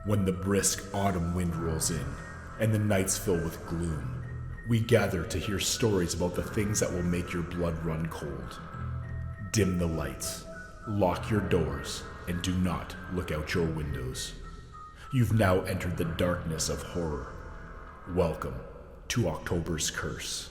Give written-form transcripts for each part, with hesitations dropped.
When the brisk autumn wind rolls in and the nights fill with gloom, we gather to hear stories about the things that will make your blood run cold. Dim the lights, lock your doors, and do not look out your windows. You've now entered the darkness of horror. Welcome to October's Curse.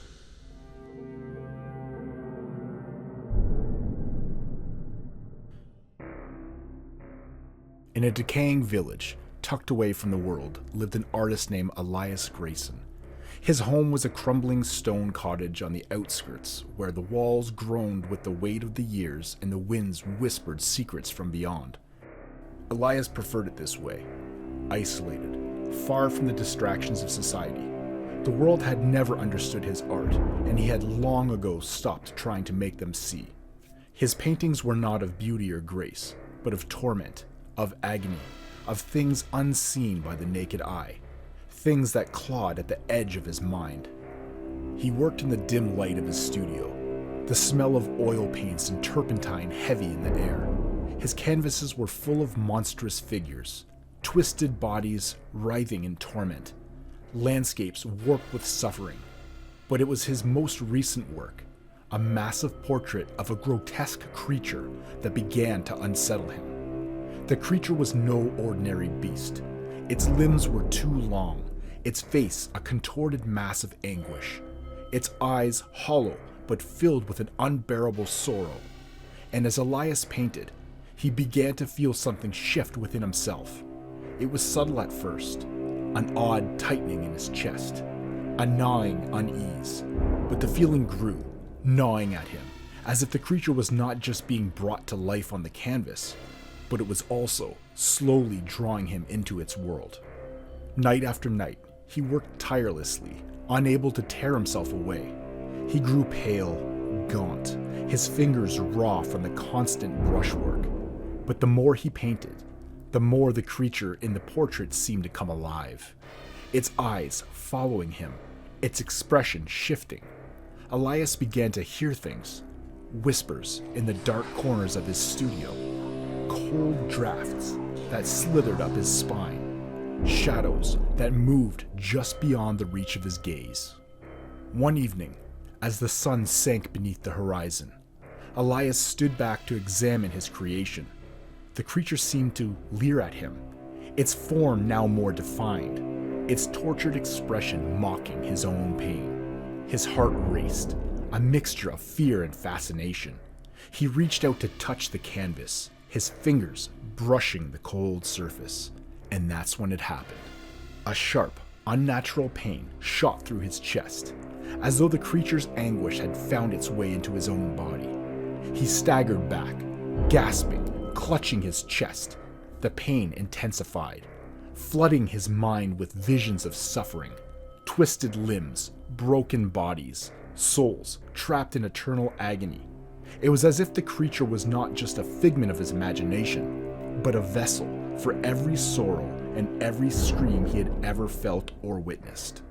In a decaying village, tucked away from the world, lived an artist named Elias Grayson. His home was a crumbling stone cottage on the outskirts, where the walls groaned with the weight of the years and the winds whispered secrets from beyond. Elias preferred it this way, isolated, far from the distractions of society. The world had never understood his art, and he had long ago stopped trying to make them see. His paintings were not of beauty or grace, but of torment, of agony, of things unseen by the naked eye, things that clawed at the edge of his mind. He worked in the dim light of his studio, the smell of oil paints and turpentine heavy in the air. His canvases were full of monstrous figures, twisted bodies writhing in torment, landscapes warped with suffering. But it was his most recent work, a massive portrait of a grotesque creature, that began to unsettle him. The creature was no ordinary beast. Its limbs were too long, its face a contorted mass of anguish, its eyes hollow but filled with an unbearable sorrow. And as Elias painted, he began to feel something shift within himself. It was subtle at first, an odd tightening in his chest, a gnawing unease, but the feeling grew, gnawing at him, as if the creature was not just being brought to life on the canvas, but it was also slowly drawing him into its world. Night after night, he worked tirelessly, unable to tear himself away. He grew pale, gaunt, his fingers raw from the constant brushwork. But the more he painted, the more the creature in the portrait seemed to come alive, its eyes following him, its expression shifting. Elias began to hear things, whispers in the dark corners of his studio, cold drafts that slithered up his spine, shadows that moved just beyond the reach of his gaze. One evening, as the sun sank beneath the horizon, Elias stood back to examine his creation. The creature seemed to leer at him, its form now more defined, its tortured expression mocking his own pain. His heart raced, a mixture of fear and fascination. He reached out to touch the canvas, his fingers brushing the cold surface, and that's when it happened. A sharp, unnatural pain shot through his chest, as though the creature's anguish had found its way into his own body. He staggered back, gasping, clutching his chest. The pain intensified, flooding his mind with visions of suffering, twisted limbs, broken bodies, souls trapped in eternal agony. It was as if the creature was not just a figment of his imagination, but a vessel for every sorrow and every scream he had ever felt or witnessed.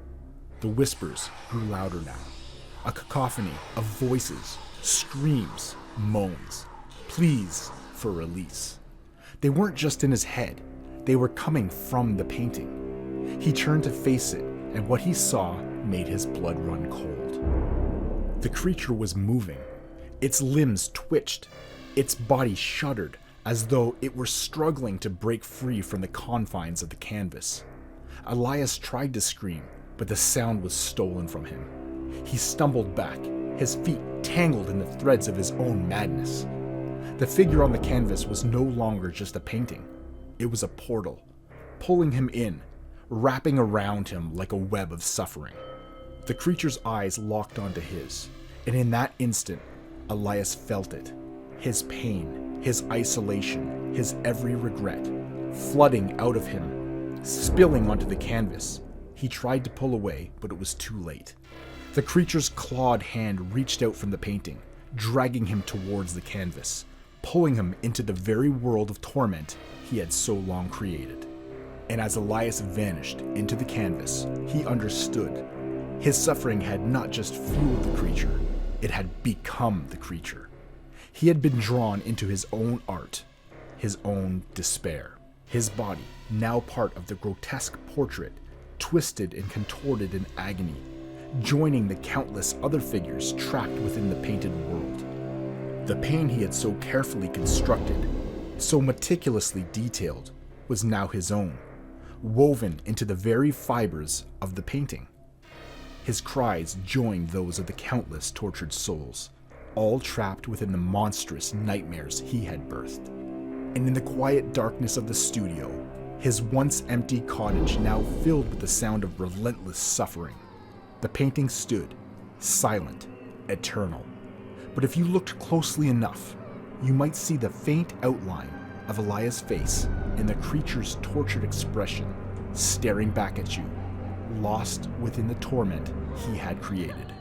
The whispers grew louder now, a cacophony of voices, screams, moans, pleas for release. They weren't just in his head, they were coming from the painting. He turned to face it, and what he saw made his blood run cold. The creature was moving. Its limbs twitched, its body shuddered, as though it were struggling to break free from the confines of the canvas. Elias tried to scream, but the sound was stolen from him. He stumbled back, his feet tangled in the threads of his own madness. The figure on the canvas was no longer just a painting. It was a portal, pulling him in, wrapping around him like a web of suffering. The creature's eyes locked onto his, and in that instant, Elias felt it. His pain, his isolation, his every regret, flooding out of him, spilling onto the canvas. He tried to pull away, but it was too late. The creature's clawed hand reached out from the painting, dragging him towards the canvas, pulling him into the very world of torment he had so long created. And as Elias vanished into the canvas, he understood. His suffering had not just fueled the creature, it had become the creature. He had been drawn into his own art, his own despair. His body, now part of the grotesque portrait, twisted and contorted in agony, joining the countless other figures trapped within the painted world. The pain he had so carefully constructed, so meticulously detailed, was now his own, woven into the very fibers of the painting. His cries joined those of the countless tortured souls, all trapped within the monstrous nightmares he had birthed. And in the quiet darkness of the studio, his once empty cottage now filled with the sound of relentless suffering. The painting stood, silent, eternal. But if you looked closely enough, you might see the faint outline of Elias' face and the creature's tortured expression, staring back at you, lost within the torment he had created.